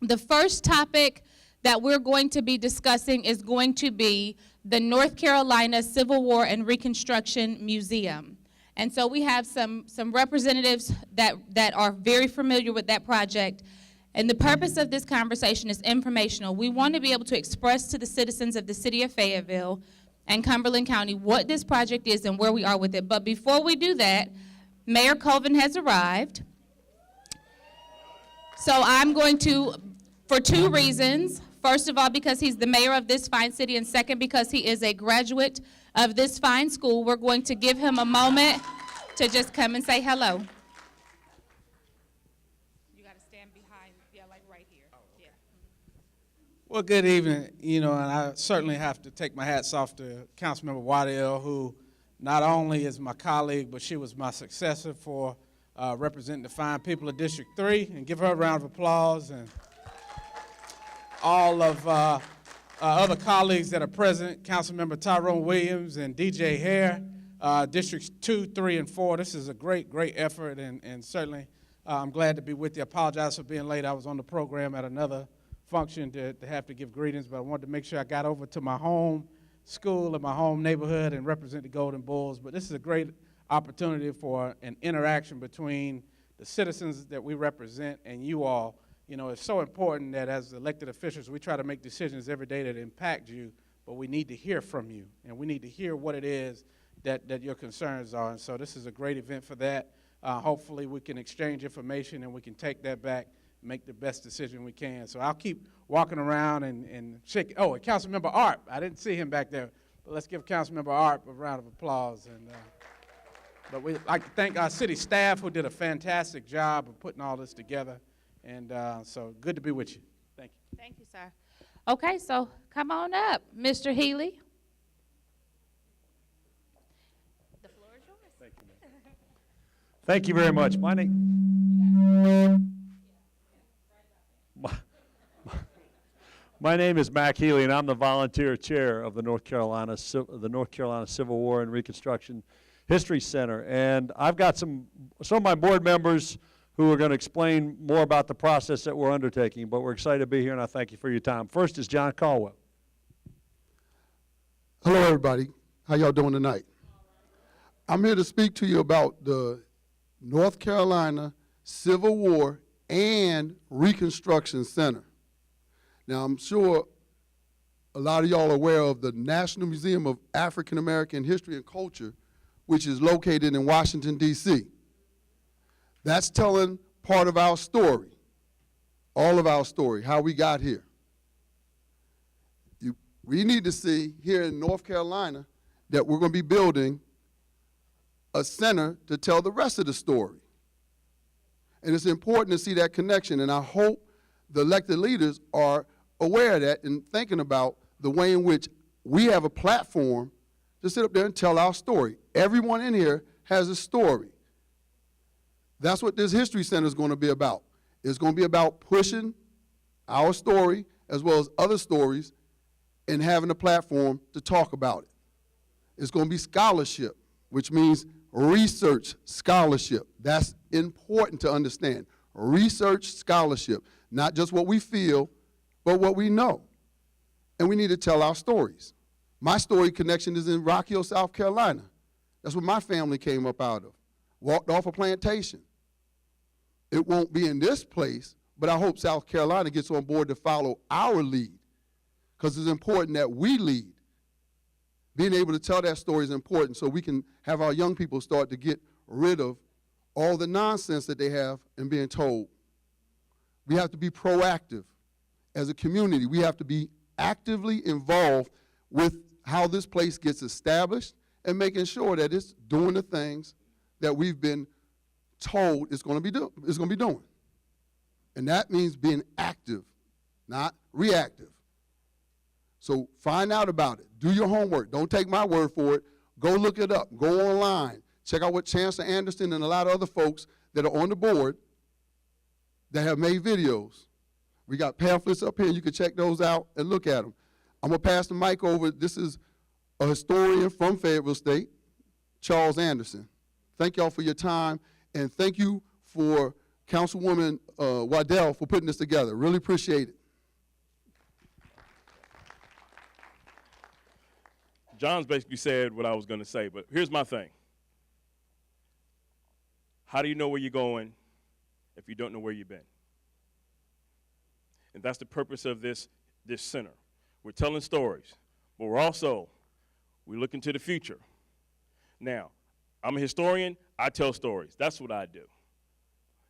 The first topic that we're going to be discussing is going to be the North Carolina Civil War and Reconstruction Museum. And so we have some representatives that are very familiar with that project. And the purpose of this conversation is informational. We want to be able to express to the citizens of the city of Fayetteville and Cumberland County what this project is and where we are with it. But before we do that, Mayor Colvin has arrived. So I'm going to, for two reasons. First of all, because he's the mayor of this fine city, and second, because he is a graduate of this fine school, we're going to give him a moment to just come and say hello. You got to stand behind, yeah, like right here. Yeah. Well, good evening. And I certainly have to take my hats off to Councilmember Waddell, who not only is my colleague, but she was my successor for representing the fine people of District 3, and give her a round of applause. And all of other colleagues that are present, Councilmember Tyrone Williams and DJ Hare, Districts 2, 3, and 4. This is a great, great effort, and certainly I'm glad to be with you. I apologize for being late. I was on the program at another function to have to give greetings, but I wanted to make sure I got over to my home school and my home neighborhood and represent the Golden Bulls. But this is a great opportunity for an interaction between the citizens that we represent and you all. It's so important that as elected officials, we try to make decisions every day that impact you, but we need to hear from you, and we need to hear what it is that your concerns are. And so this is a great event for that. Hopefully we can exchange information and we can take that back and make the best decision we can. So I'll keep walking around and shaking. Oh, and Councilmember Art, I didn't see him back there, but let's give Councilmember Art a round of applause. But we'd like to thank our city staff who did a fantastic job of putting all this together. And so good to be with you. Thank you. Thank you, sir. Okay, so come on up, Mr. Healy. The floor is yours. Thank you, ma'am. Thank you very much. My name is Mac Healy, and I'm the volunteer chair of the North Carolina Civil War and Reconstruction History Center. And I've got some of my board members who are going to explain more about the process that we're undertaking, but we're excited to be here, and I thank you for your time. First is John Caldwell. Hello, everybody. How y'all doing tonight? I'm here to speak to you about the North Carolina Civil War and Reconstruction Center. Now, I'm sure a lot of y'all are aware of the National Museum of African American History and Culture, which is located in Washington, D.C. That's telling part of our story, all of our story, how we got here. We need to see here in North Carolina that we're going to be building a center to tell the rest of the story. And it's important to see that connection, and I hope the elected leaders are aware of that and thinking about the way in which we have a platform to sit up there and tell our story. Everyone in here has a story. That's what this History Center is going to be about. It's going to be about pushing our story as well as other stories and having a platform to talk about it. It's going to be scholarship, which means research scholarship. That's important to understand. Research scholarship, not just what we feel, but what we know. And we need to tell our stories. My story connection is in Rock Hill, South Carolina. That's where my family came up out of. Walked off a plantation. It won't be in this place, but I hope South Carolina gets on board to follow our lead, because it's important that we lead. Being able to tell that story is important so we can have our young people start to get rid of all the nonsense that they have and being told. We have to be proactive as a community. We have to be actively involved with how this place gets established and making sure that it's doing the things that we've been told it's going to be doing. And that means being active, not reactive. So find out about it. Do your homework. Don't take my word for it. Go look it up. Go online. Check out what Chancellor Anderson and a lot of other folks that are on the board that have made videos. We got pamphlets up here. You can check those out and look at them. I'm going to pass the mic over. This is a historian from Fayetteville State, Charles Anderson. Thank y'all for your time, and thank you for Councilwoman Waddell for putting this together. Really appreciate it. John's basically said what I was going to say, but here's my thing. How do you know where you're going if you don't know where you've been? And that's the purpose of this center. We're telling stories, but we're looking to the future. Now, I'm a historian. I tell stories. That's what I do.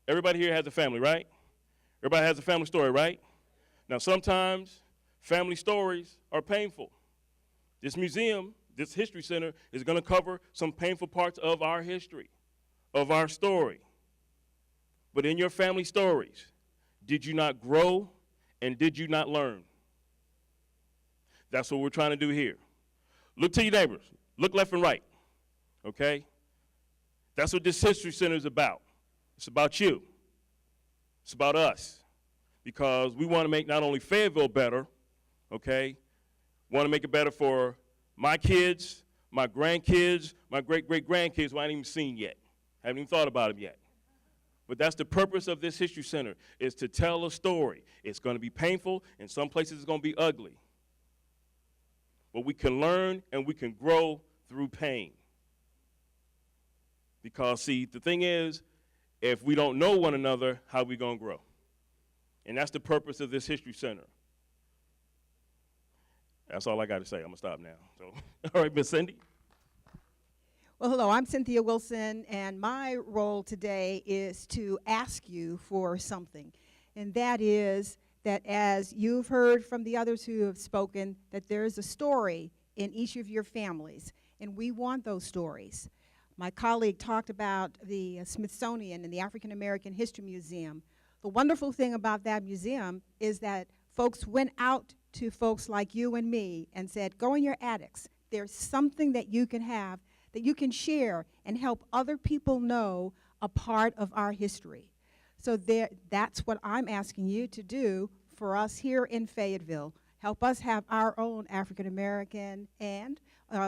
Everybody here has a family, right? Everybody has a family story, right? Now, sometimes family stories are painful. This museum, this history center, is going to cover some painful parts of our history, of our story. But in your family stories, did you not grow and did you not learn? That's what we're trying to do here. Look to your neighbors. Look left and right, okay? That's what this history center is about. It's about you. It's about us. Because we want to make not only Fayetteville better, okay? We want to make it better for my kids, my grandkids, my great-great-grandkids who I haven't even seen yet. Haven't even thought about them yet. But that's the purpose of this history center, is to tell a story. It's going to be painful. In some places it's going to be ugly. But we can learn and we can grow through pain. Because, see, the thing is, if we don't know one another, how are we going to grow? And that's the purpose of this history center. That's all I got to say. I'm going to stop now. So, all right, Miss Cindy. Well, hello, I'm Cynthia Wilson, and my role today is to ask you for something. And that is that, as you've heard from the others who have spoken, that there is a story in each of your families, and we want those stories. My colleague talked about the Smithsonian and the African American History Museum. The wonderful thing about that museum is that folks went out to folks like you and me and said, go in your attics. There's something that you can have, that you can share and help other people know a part of our history. So that's what I'm asking you to do for us here in Fayetteville. Help us have our own African American and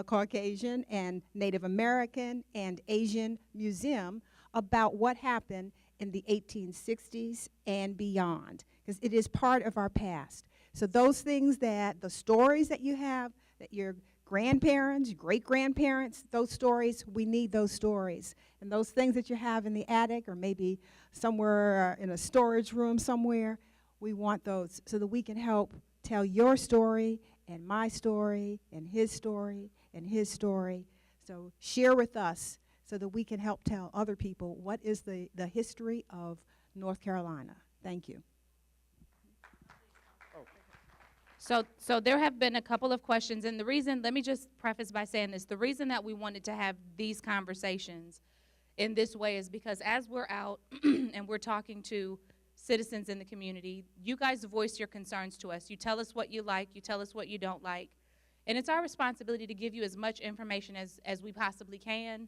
Caucasian and Native American and Asian museum about what happened in the 1860s and beyond, because it is part of our past. So those things, that the stories that you have, that your grandparents, great-grandparents, those stories, we need those stories. And those things that you have in the attic or maybe somewhere in a storage room somewhere, we want those so that we can help tell your story and my story and his story and his story. So share with us so that we can help tell other people what is the history of North Carolina. Thank you. So there have been a couple of questions, and the reason, let me just preface by saying this, the reason that we wanted to have these conversations in this way is because as we're out and we're talking to citizens in the community, you guys voice your concerns to us. You tell us what you like, you tell us what you don't like, and it's our responsibility to give you as much information as we possibly can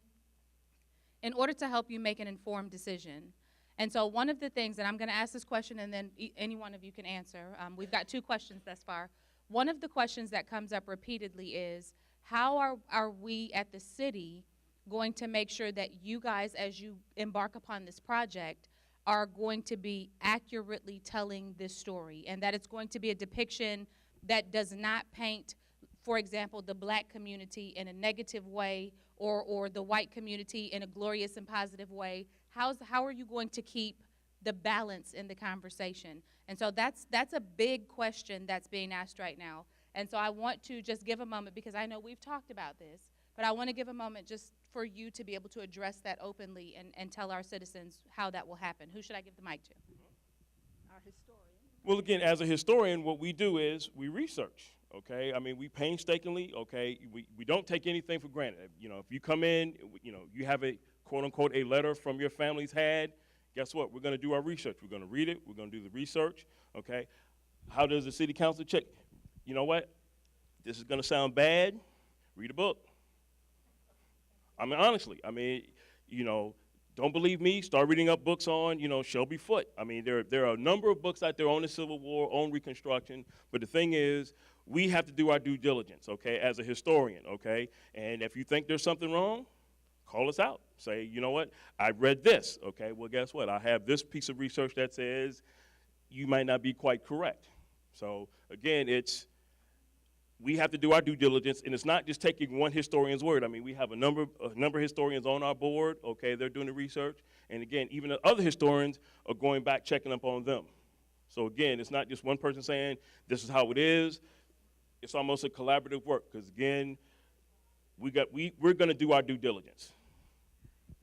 in order to help you make an informed decision. And so one of the things, and I'm going to ask this question and then any one of you can answer. We've got 2 questions thus far. One of the questions that comes up repeatedly is, how are we at the city going to make sure that you guys, as you embark upon this project, are going to be accurately telling this story, and that it's going to be a depiction that does not paint, for example, the black community in a negative way or the white community in a glorious and positive way. How are you going to keep the balance in the conversation? And so that's a big question that's being asked right now. And so I want to just give a moment, because I know we've talked about this, but I want to give a moment just for you to be able to address that openly and tell our citizens how that will happen. Who should I give the mic to? Our historian. Well, again, as a historian, what we do is we research, okay? I mean, we painstakingly, okay? We don't take anything for granted. You know, if you come in, you know, you have a, quote-unquote, a letter from your family's had, guess what? We're going to do our research. We're going to read it. We're going to do the research, okay? How does the city council check? You know what? This is going to sound bad. Read a book. I mean, honestly, you know, don't believe me? Start reading up books on, you know, Shelby Foote. I mean, there are a number of books out there on the Civil War, on Reconstruction, but the thing is, we have to do our due diligence, okay, as a historian, okay? And if you think there's something wrong, call us out. Say, you know what, I read this. Okay, well, guess what? I have this piece of research that says you might not be quite correct. So again, we have to do our due diligence, and it's not just taking one historian's word. I mean, we have a number of historians on our board. Okay, they're doing the research, and again, even the other historians are going back, checking up on them. So again, it's not just one person saying this is how it is. It's almost a collaborative work, because again, we're going to do our due diligence.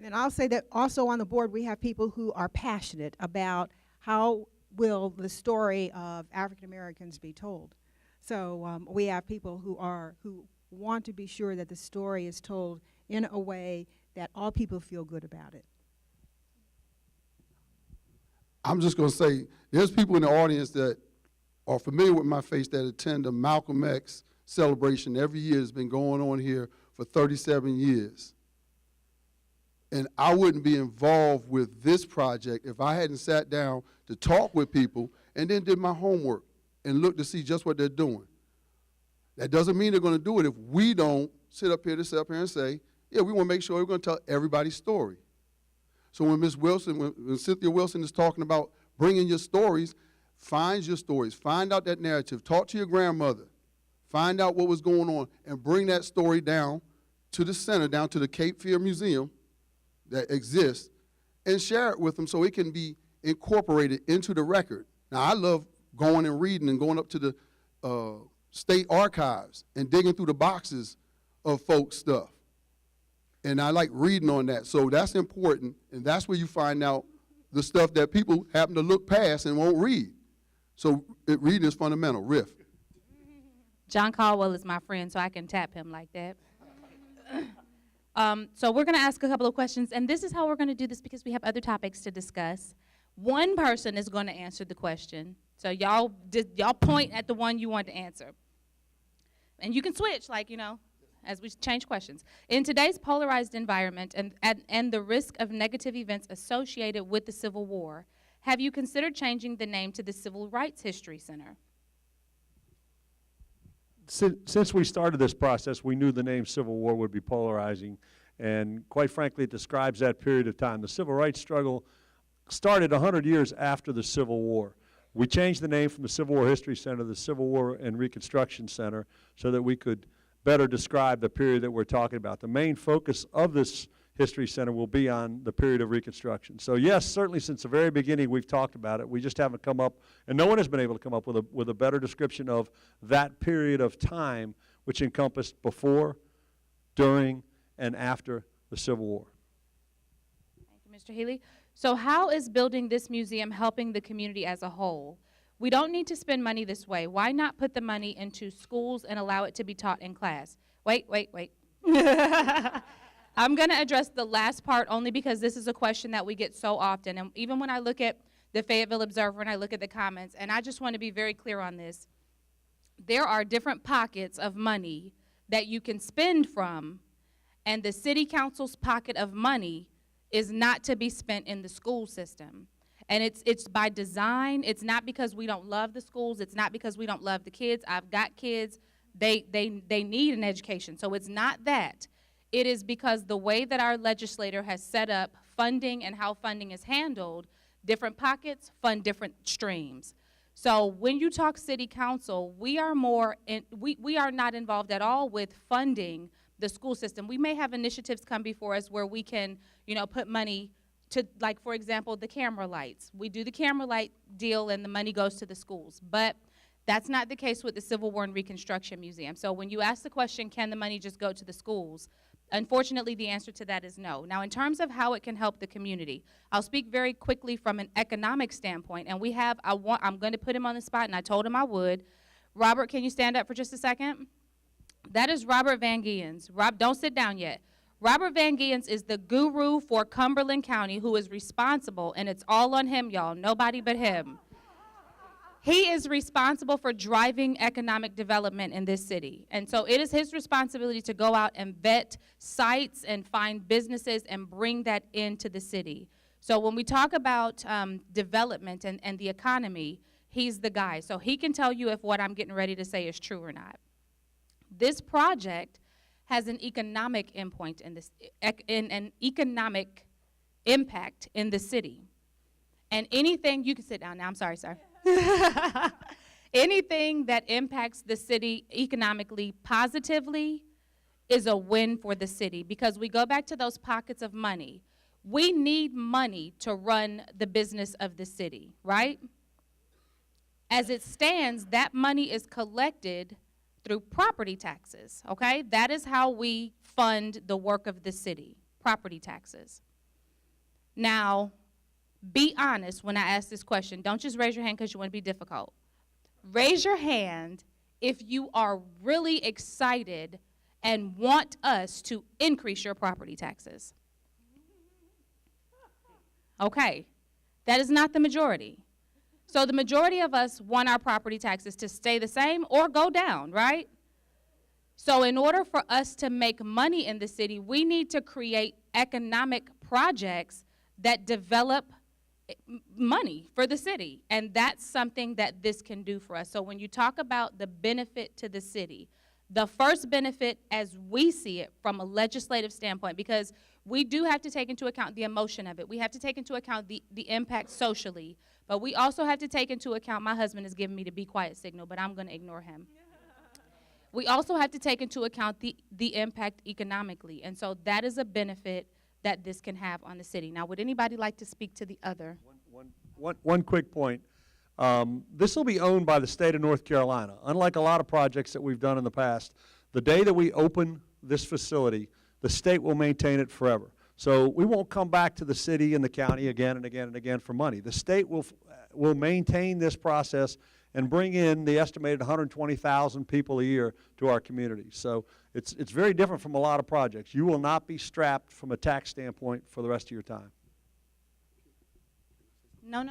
And I'll say that also on the board we have people who are passionate about how will the story of African Americans be told. So we have people who want to be sure that the story is told in a way that all people feel good about it. I'm just going to say, there's people in the audience that are familiar with my face that attend the Malcolm X celebration every year. It's been going on here for 37 years. And I wouldn't be involved with this project if I hadn't sat down to talk with people and then did my homework and look to see just what they're doing. That doesn't mean they're going to do it if we don't sit up here and say, yeah, we want to make sure we're going to tell everybody's story. So when Ms. Wilson, when Cynthia Wilson is talking about bringing your stories, find your stories, find out that narrative, talk to your grandmother, find out what was going on, and bring that story down to the center, down to the Cape Fear Museum that exists, and share it with them so it can be incorporated into the record. Now, I love going and reading and going up to the state archives and digging through the boxes of folks' stuff. And I like reading on that. So that's important, and that's where you find out the stuff that people happen to look past and won't read. So reading is fundamental. Riff. John Caldwell is my friend, so I can tap him like that. So we're going to ask a couple of questions, and this is how we're going to do this because we have other topics to discuss. One person is going to answer the question. So y'all point at the one you want to answer. And you can switch, as we change questions. In today's polarized environment and the risk of negative events associated with the Civil War, have you considered changing the name to the Civil Rights History Center? Since we started this process, we knew the name Civil War would be polarizing, and quite frankly, it describes that period of time. The civil rights struggle started 100 years after the Civil War. We changed the name from the Civil War History Center to the Civil War and Reconstruction Center so that we could better describe the period that we're talking about. The main focus of this History Center will be on the period of Reconstruction. So yes, certainly since the very beginning we've talked about it. We just haven't come up, and no one has been able to come up with a better description of that period of time, which encompassed before, during, and after the Civil War. Thank you, Mr. Healy. So how is building this museum helping the community as a whole? We don't need to spend money this way. Why not put the money into schools and allow it to be taught in class? Wait. I'm going to address the last part only because this is a question that we get so often. And even when I look at the Fayetteville Observer and I look at the comments, and I just want to be very clear on this, there are different pockets of money that you can spend from, and the city council's pocket of money is not to be spent in the school system. And it's by design. It's not because we don't love the schools. It's not because we don't love the kids. I've got kids. They need an education. So it's not that. It is because the way that our legislator has set up funding and how funding is handled, different pockets fund different streams. So when you talk city council, we are not involved at all with funding the school system. We may have initiatives come before us where we can, put money to, like, for example, the camera lights. We do the camera light deal and the money goes to the schools. But that's not the case with the Civil War and Reconstruction Museum. So when you ask the question, can the money just go to the schools? Unfortunately, the answer to that is no. Now, in terms of how it can help the community, I'll speak very quickly from an economic standpoint. And I'm going to put him on the spot, and I told him I would. Robert, can you stand up for just a second? That is Robert Van Giens. Rob, don't sit down yet. Robert Van Giens is the guru for Cumberland County who is responsible, and it's all on him, y'all, nobody but him. He is responsible for driving economic development in this city. And so it is his responsibility to go out and vet sites and find businesses and bring that into the city. So when we talk about development and the economy, he's the guy. So he can tell you if what I'm getting ready to say is true or not. This project has an economic endpoint in this, an economic impact in the city. And anything, you can sit down now, I'm sorry, sir. Anything that impacts the city economically positively is a win for the city, because we go back to those pockets of money. We need money to run the business of the city, right? As it stands, that money is collected through property taxes, okay? That is how we fund the work of the city, property taxes. Now, be honest when I ask this question. Don't just raise your hand because you want to be difficult. Raise your hand if you are really excited and want us to increase your property taxes. Okay, that is not the majority. So the majority of us want our property taxes to stay the same or go down, right? So in order for us to make money in the city, we need to create economic projects that develop money for the city. And that's something that this can do for us. So when you talk about the benefit to the city, the first benefit as we see it from a legislative standpoint, because we do have to take into account the emotion of it. We have to take into account the impact socially. But we also have to take into account, my husband is giving me the be quiet signal, but I'm going to ignore him. We also have to take into account the impact economically. And so that is a benefit that this can have on the city. Now, would anybody like to speak to the other? One quick point. This will be owned by the state of North Carolina. Unlike a lot of projects that we've done in the past, the day that we open this facility, the state will maintain it forever. So we won't come back to the city and the county again and again and again for money. The state will maintain this process and bring in the estimated 120,000 people a year to our community. So it's very different from a lot of projects. You will not be strapped from a tax standpoint for the rest of your time. No.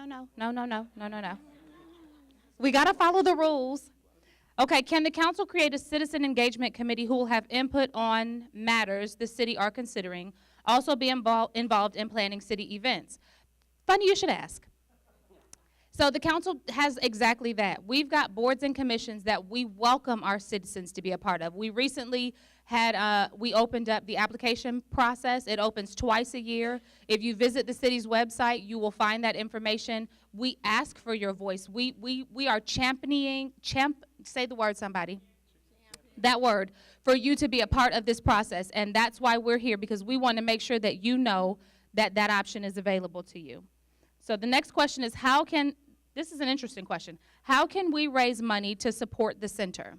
We got to follow the rules. Okay, can the council create a citizen engagement committee who will have input on matters the city are considering, also be involved in planning city events? Funny you should ask. So the council has exactly that. We've got boards and commissions that we welcome our citizens to be a part of. We recently had, we opened up the application process. It opens twice a year. If you visit the city's website, you will find that information. We ask for your voice. We are championing, say the word, somebody. That word, for you to be a part of this process. And that's why we're here, because we want to make sure that you know that that option is available to you. So the next question is, this is an interesting question. How can we raise money to support the center?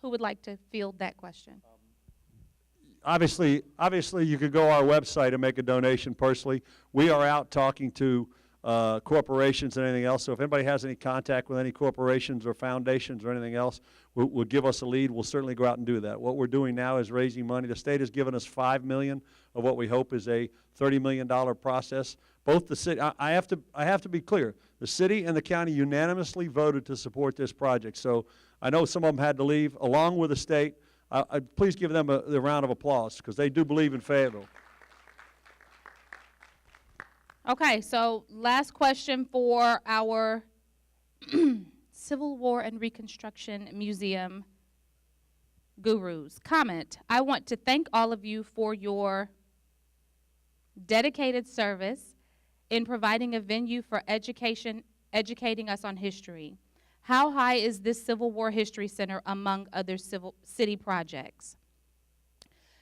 Who would like to field that question? Obviously, you could go to our website and make a donation personally. We are out talking to corporations and anything else. So if anybody has any contact with any corporations or foundations or anything else, will give us a lead. We'll certainly go out and do that. What we're doing now is raising money. The state has given us $5 million of what we hope is a $30 million process. Both the city, I have to be clear. The city and the county unanimously voted to support this project. So I know some of them had to leave, along with the state. Please give them a round of applause, because they do believe in Fayetteville. Okay, so last question for our Civil War and Reconstruction Museum gurus. Comment: I want to thank all of you for your dedicated service in providing a venue for educating us on history. How high is this Civil War History Center among other city projects?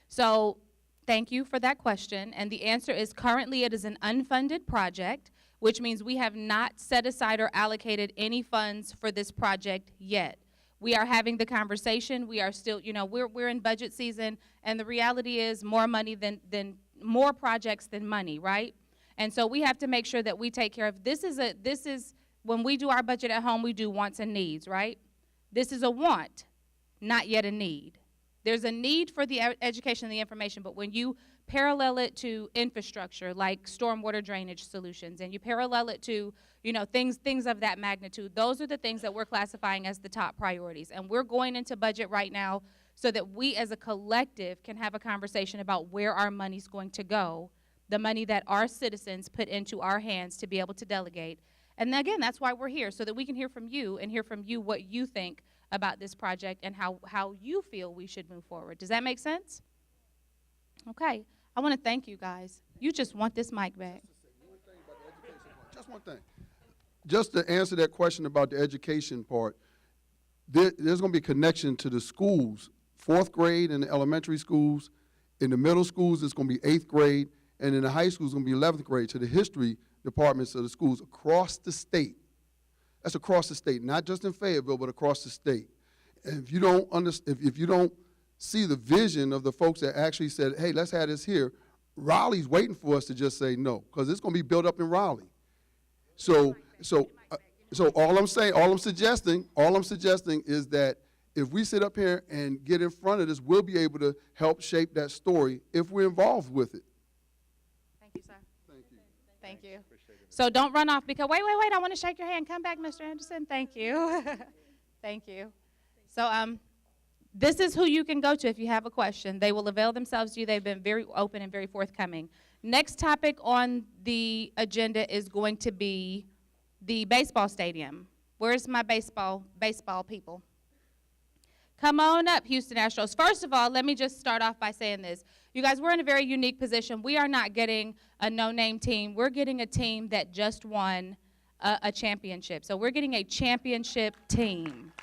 So thank you for that question, and the answer is currently it is an unfunded project, which means we have not set aside or allocated any funds for this project yet. We are having the conversation. We are still, we're in budget season, and the reality is more money than more projects than money, right? And so we have to make sure that we take care of, this is when we do our budget at home, we do wants and needs, right? This is a want, not yet a need. There's a need for the education and the information, but when you parallel it to infrastructure like stormwater drainage solutions, and you parallel it to, things of that magnitude, those are the things that we're classifying as the top priorities. And we're going into budget right now so that we as a collective can have a conversation about where our money's going to go, the money that our citizens put into our hands to be able to delegate. And again, that's why we're here, so that we can hear from you and hear from you what you think about this project and how you feel we should move forward. Does that make sense? Okay. I want to thank you guys. You just want this mic back. Just one thing. Just to answer that question about the education part, there's going to be a connection to the schools, 4th grade in the elementary schools. In the middle schools, it's going to be 8th grade. And in the high schools, it's going to be 11th grade, to the history departments of the schools across the state. That's across the state, not just in Fayetteville, but across the state. And if you don't if you don't see the vision of the folks that actually said, hey, let's have this here, Raleigh's waiting for us to just say no, because it's going to be built up in Raleigh. So all I'm suggesting is that if we sit up here and get in front of this, we'll be able to help shape that story if we're involved with it. Thank you, sir. Thank you. Thank you. So don't run off because, wait, I want to shake your hand. Come back, Mr. Anderson. Thank you. Thank you. So this is who you can go to if you have a question. They will avail themselves to you. They've been very open and very forthcoming. Next topic on the agenda is going to be the baseball stadium. Where's my baseball people? Come on up, Houston Astros. First of all, let me just start off by saying this. You guys, we're in a very unique position. We are not getting a no-name team. We're getting a team that just won a championship. So we're getting a championship team.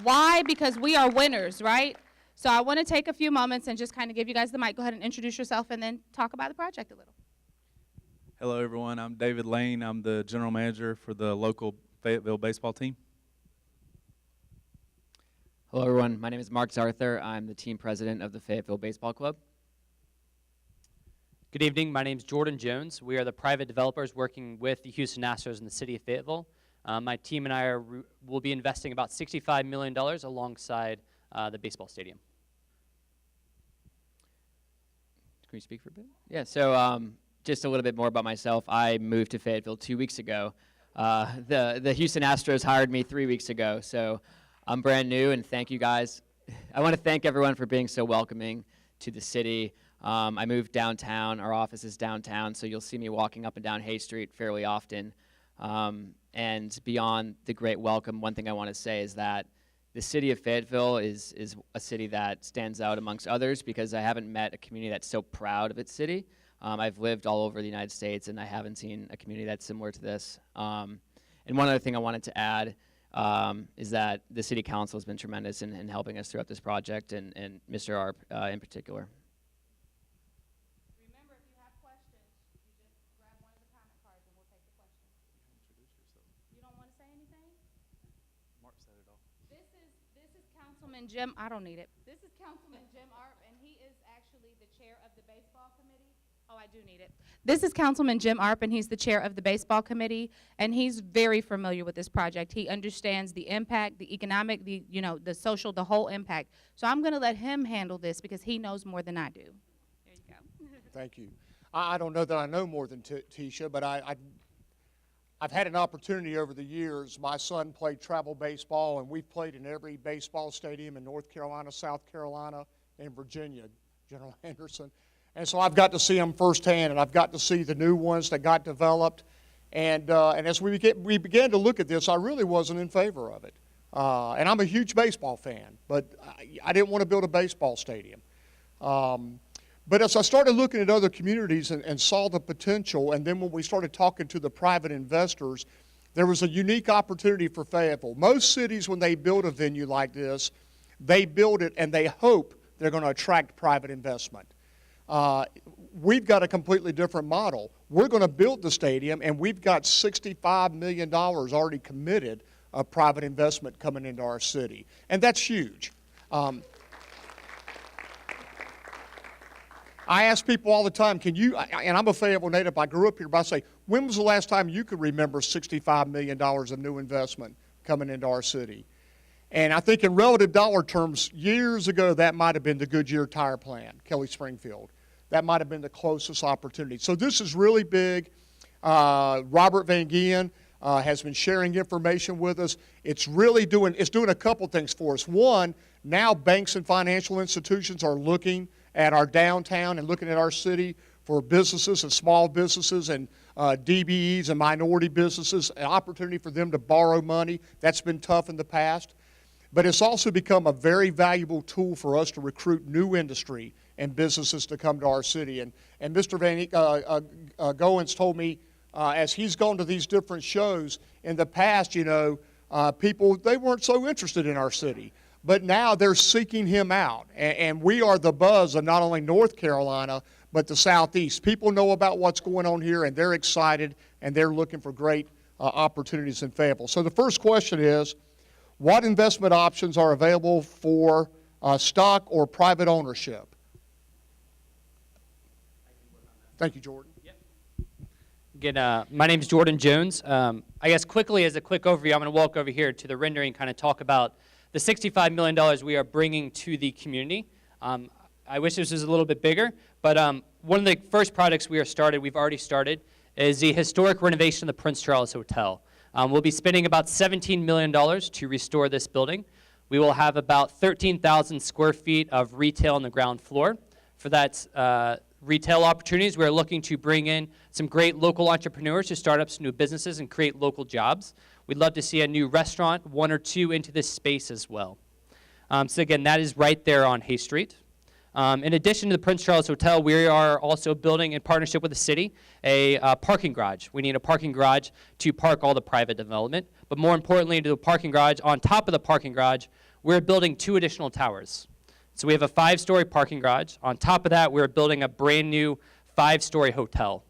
Why? Because we are winners, right? So I want to take a few moments and just kind of give you guys the mic. Go ahead and introduce yourself and then talk about the project a little. Hello, everyone. I'm David Lane. I'm the general manager for the local Fayetteville baseball team. Hello, everyone. My name is Mark Zarther. I'm the team president of the Fayetteville Baseball Club. Good evening. My name is Jordan Jones. We are the private developers working with the Houston Astros in the city of Fayetteville. My team and I will be investing about $65 million alongside the baseball stadium. Can you speak for a bit? Yeah, so just a little bit more about myself. I moved to Fayetteville 2 weeks ago. The Houston Astros hired me 3 weeks ago, so I'm brand new, and thank you guys. I want to thank everyone for being so welcoming to the city. I moved downtown. Our office is downtown, so you'll see me walking up and down Hay Street fairly often. And beyond the great welcome, one thing I want to say is that the city of Fayetteville is a city that stands out amongst others because I haven't met a community that's so proud of its city. I've lived all over the United States, and I haven't seen a community that's similar to this. And one other thing I wanted to add is that the city council has been tremendous in helping us throughout this project, and Mr. Arp in particular. Remember, if you have questions, you just grab one of the comment cards and we'll take the question. You don't want to say anything? Mark said it all. This is Councilman Jim. I don't need it. This is Councilman Jim Arp, and he is actually the chair of the baseball committee. Oh, I do need it. This is Councilman Jim Arp, and he's the chair of the baseball committee, and he's very familiar with this project. He understands the impact, the economic, the social, the whole impact. So I'm going to let him handle this because he knows more than I do. There you go. Thank you. I don't know that I know more than Tisha, but I've had an opportunity over the years. My son played travel baseball, and we've played in every baseball stadium in North Carolina, South Carolina, and Virginia, General Anderson. And so I've got to see them firsthand, and I've got to see the new ones that got developed. And as we began to look at this, I really wasn't in favor of it. And I'm a huge baseball fan, but I didn't want to build a baseball stadium. But as I started looking at other communities and saw the potential, and then when we started talking to the private investors, there was a unique opportunity for Fayetteville. Most cities, when they build a venue like this, they build it and they hope they're going to attract private investment. We've got a completely different model. We're going to build the stadium, and we've got $65 million already committed of private investment coming into our city, and that's huge. I ask people all the time, can you, and I'm a Fayetteville native, I grew up here, but I say, when was the last time you could remember $65 million of new investment coming into our city? And I think in relative dollar terms, years ago, that might have been the Goodyear tire plant, Kelly Springfield. That might have been the closest opportunity. So this is really big. Robert Van Gien has been sharing information with us. It's really doing a couple things for us. One, now banks and financial institutions are looking at our downtown and looking at our city for businesses and small businesses and DBEs and minority businesses, an opportunity for them to borrow money. That's been tough in the past. but it's also become a very valuable tool for us to recruit new industry and businesses to come to our city. And Mr. Goins told me, as he's gone to these different shows, in the past, people, they weren't so interested in our city. But now they're seeking him out. And we are the buzz of not only North Carolina, but the Southeast. People know about what's going on here, and they're excited, and they're looking for great opportunities in Fayetteville. So the first question is, what investment options are available for stock or private ownership? Thank you, Jordan. Again, my name is Jordan Jones. I guess quickly, as a quick overview, I'm going to walk over here to the rendering and kind of talk about the $65 million we are bringing to the community. I wish this was a little bit bigger, but one of the first projects we've already started, is the historic renovation of the Prince Charles Hotel. We'll be spending about $17 million to restore this building. We will have about 13,000 square feet of retail on the ground floor. For that retail opportunities, we're looking to bring in some great local entrepreneurs to start up some new businesses and create local jobs. We'd love to see a new restaurant, one or two, into this space as well. So again, that is right there on Hay Street. In addition to the Prince Charles Hotel, we are also building, in partnership with the city, a parking garage. We need a parking garage to park all the private development. But more importantly, to the parking garage, on top of the parking garage, we're building 2 additional towers. So we have a 5-story parking garage. On top of that, we're building a brand new 5-story hotel.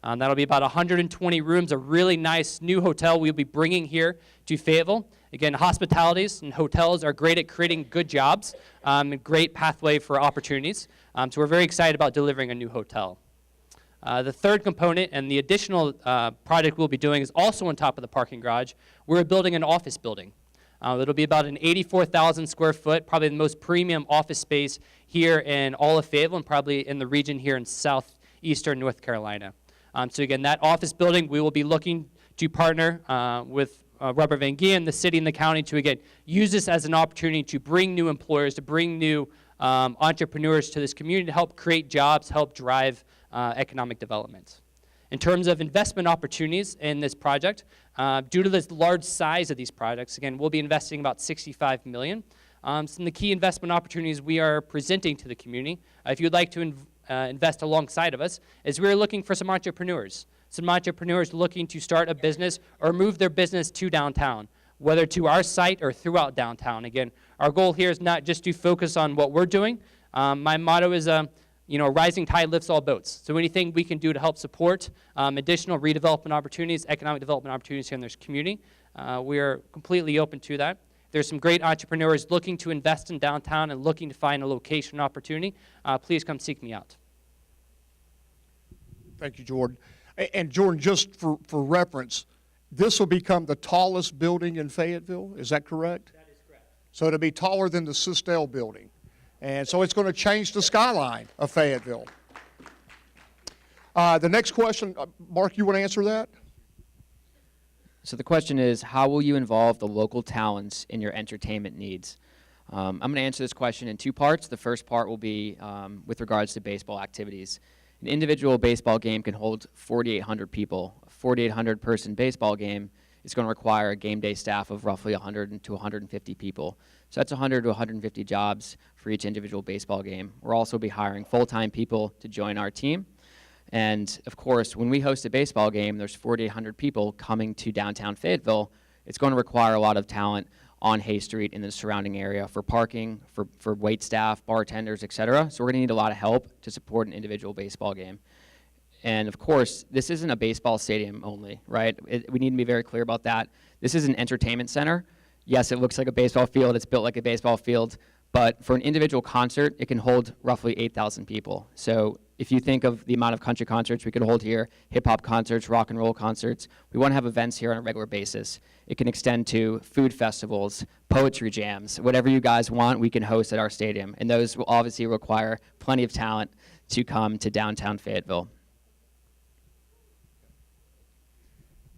That'll be about 120 rooms, a really nice new hotel we'll be bringing here to Fayetteville. Again, hospitalities and hotels are great at creating good jobs, a great pathway for opportunities. So we're very excited about delivering a new hotel. The third component and the additional project we'll be doing is also on top of the parking garage. We're building an office building. It'll be about an 84,000 square foot, probably the most premium office space here in all of Fayetteville and probably in the region here in southeastern North Carolina. So again, that office building, we will be looking to partner with Robert Van Gien, the city and the county, to again use this as an opportunity to bring new employers, to bring new entrepreneurs to this community, to help create jobs, help drive economic development. In terms of investment opportunities in this project, due to the large size of these projects, again, we'll be investing about $65 million. Some of the key investment opportunities we are presenting to the community, if you'd like to invest alongside of us, is we're looking for some entrepreneurs looking to start a business or move their business to downtown, whether to our site or throughout downtown. Again, our goal here is not just to focus on what we're doing. My motto is, a rising tide lifts all boats. So anything we can do to help support additional redevelopment opportunities, economic development opportunities here in this community, we are completely open to that. There's some great entrepreneurs looking to invest in downtown and looking to find a location opportunity. Please come seek me out. Thank you, Jordan. And Jordan, just for reference, this will become the tallest building in Fayetteville, is that correct? That is correct. So it'll be taller than the Sistell building. And so it's going to change the skyline of Fayetteville. The next question, Mark, you want to answer that? So the question is, how will you involve the local talents in your entertainment needs? I'm going to answer this question in 2 parts. The first part will be with regards to baseball activities. An individual baseball game can hold 4,800 people. A 4,800 person baseball game is going to require a game day staff of roughly 100 to 150 people. So that's 100 to 150 jobs for each individual baseball game. We'll also be hiring full-time people to join our team. And of course, when we host a baseball game, there's 4,800 people coming to downtown Fayetteville. It's going to require a lot of talent on Hay Street in the surrounding area for parking, for wait staff, bartenders, et cetera. So we're going to need a lot of help to support an individual baseball game. And of course, this isn't a baseball stadium only, right? We need to be very clear about that. This is an entertainment center. Yes, it looks like a baseball field. It's built like a baseball field. But for an individual concert, it can hold roughly 8,000 people. So if you think of the amount of country concerts we could hold here, hip-hop concerts, rock and roll concerts, we want to have events here on a regular basis. It can extend to food festivals, poetry jams, whatever you guys want, we can host at our stadium. And those will obviously require plenty of talent to come to downtown Fayetteville.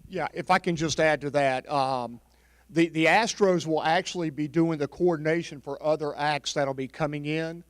Yeah, if I can just add to that, the Astros will actually be doing the coordination for other acts that'll be coming in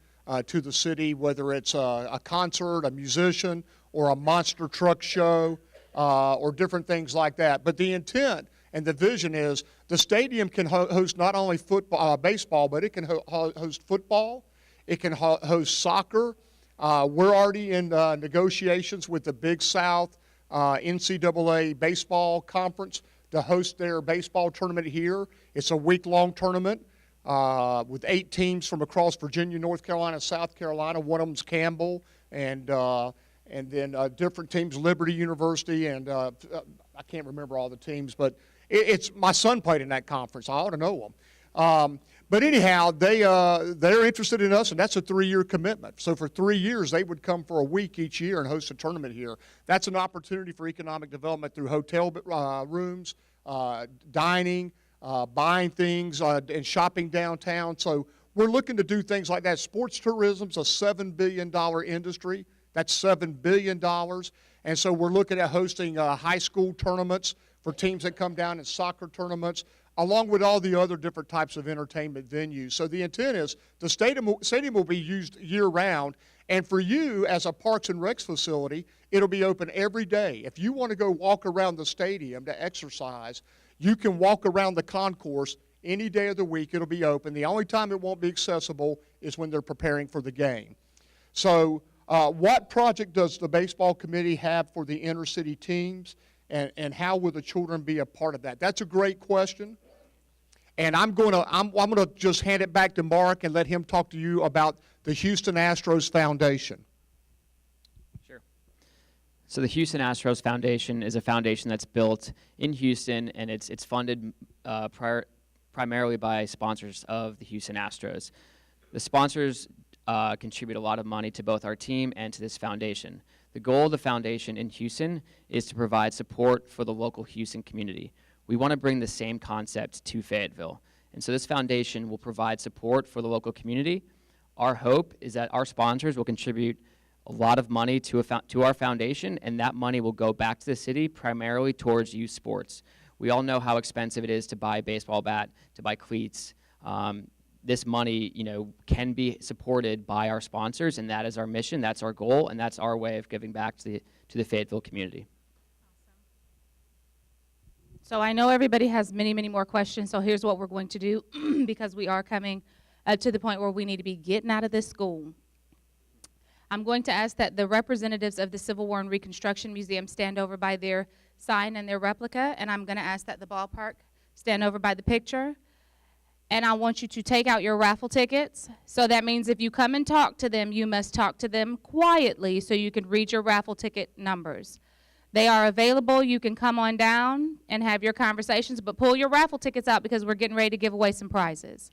to the city, whether it's a concert, a musician, or a monster truck show, or different things like that. But the intent And the vision is the stadium can host not only football, baseball, but it can host football. It can host soccer. We're already in negotiations with the Big South NCAA baseball conference to host their baseball tournament here. It's a week-long tournament with 8 teams from across Virginia, North Carolina, South Carolina. One of them's Campbell, and then different teams, Liberty University, and I can't remember all the teams, but it's my son played in that conference. I ought to know them. But anyhow, they're interested in us, and that's a 3-year commitment. So for 3 years, they would come for a week each year and host a tournament here. That's an opportunity for economic development through hotel rooms, dining, buying things, and shopping downtown. So we're looking to do things like that. Sports tourism's a $7 billion industry. That's $7 billion. And so we're looking at hosting high school tournaments for teams that come down, and soccer tournaments, along with all the other different types of entertainment venues. So the intent is the stadium will be used year-round, and for you as a Parks and Recs facility, it'll be open every day. If you want to go walk around the stadium to exercise, you can walk around the concourse any day of the week. It'll be open. The only time it won't be accessible is when they're preparing for the game. So what project does the baseball committee have for the inner city teams, and how will the children be a part of that? That's a great question. And I'm going to just hand it back to Mark and let him talk to you about the Houston Astros Foundation. Sure. So the Houston Astros Foundation is a foundation that's built in Houston, and it's funded primarily by sponsors of the Houston Astros. The sponsors contribute a lot of money to both our team and to this foundation. The goal of the foundation in Houston is to provide support for the local Houston community. We want to bring the same concept to Fayetteville. And so this foundation will provide support for the local community. Our hope is that our sponsors will contribute a lot of money to our foundation, and that money will go back to the city primarily towards youth sports. We all know how expensive it is to buy a baseball bat, to buy cleats. This money, can be supported by our sponsors, and that is our mission, that's our goal, and that's our way of giving back to the Fayetteville community. So I know everybody has many, many more questions, so here's what we're going to do because we are coming to the point where we need to be getting out of this school. I'm going to ask that the representatives of the Civil War and Reconstruction Museum stand over by their sign and their replica, and I'm going to ask that the ballpark stand over by the picture. And I want you to take out your raffle tickets. So that means if you come and talk to them, you must talk to them quietly so you can read your raffle ticket numbers. They are available. You can come on down and have your conversations, but pull your raffle tickets out because we're getting ready to give away some prizes.